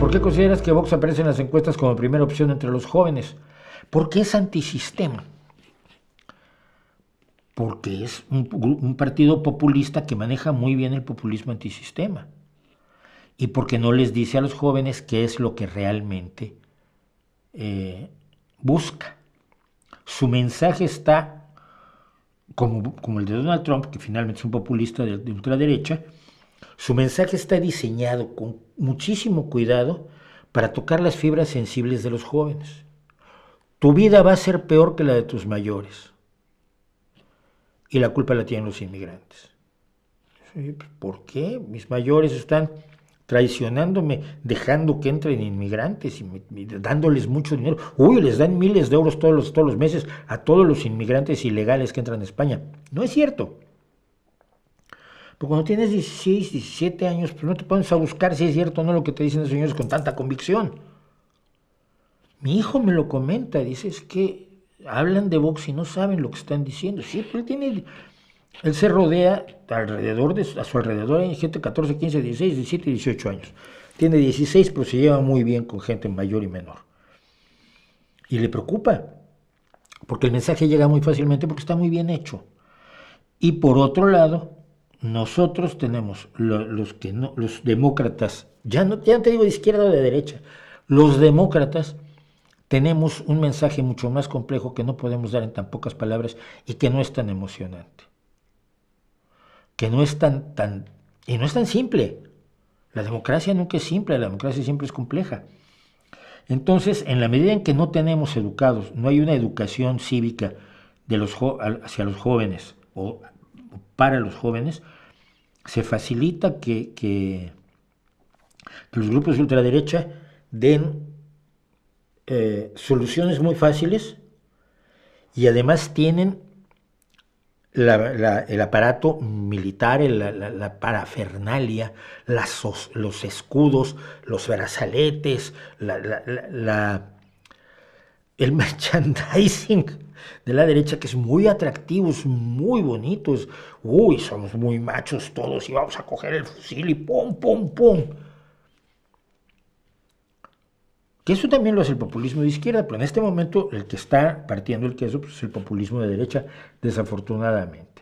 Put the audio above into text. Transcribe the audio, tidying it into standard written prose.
¿Por qué consideras que Vox aparece en las encuestas como primera opción entre los jóvenes? Porque es antisistema. Porque es un partido populista que maneja muy bien el populismo antisistema. Y porque no les dice a los jóvenes qué es lo que realmente busca. Su mensaje está, como el de Donald Trump, que finalmente es un populista de ultraderecha, su mensaje está diseñado con muchísimo cuidado para tocar las fibras sensibles de los jóvenes. Tu vida va a ser peor que la de tus mayores. Y la culpa la tienen los inmigrantes. ¿Por qué? Mis mayores están traicionándome, dejando que entren inmigrantes y dándoles mucho dinero. Uy, les dan miles de euros todos los meses a todos los inmigrantes ilegales que entran a España. No es cierto. Porque cuando tienes 16, 17 años, pues no te pones a buscar si es cierto o no lo que te dicen los señores con tanta convicción. Mi hijo me lo comenta, dice, es que hablan de Vox y no saben lo que están diciendo. Sí, pero él se rodea a su alrededor hay gente de 14, 15, 16, 17 y 18 años. Tiene 16, pero se lleva muy bien con gente mayor y menor. Y le preocupa, porque el mensaje llega muy fácilmente porque está muy bien hecho. Y por otro lado, nosotros tenemos los demócratas, ya no te digo de izquierda o de derecha, los demócratas tenemos un mensaje mucho más complejo que no podemos dar en tan pocas palabras y que no es tan emocionante. Que no es y no es tan simple. La democracia nunca es simple, la democracia siempre es compleja. Entonces, en la medida en que no tenemos educados, no hay una educación cívica hacia los jóvenes o para los jóvenes, se facilita que los grupos de ultraderecha den soluciones muy fáciles y además tienen el aparato militar, la parafernalia, los escudos, los brazaletes, el merchandising de la derecha, que es muy atractivo, es muy bonito, uy, somos muy machos todos y vamos a coger el fusil y pum, pum, pum. Que eso también lo hace el populismo de izquierda, pero en este momento el que está partiendo el queso pues, es el populismo de derecha, desafortunadamente.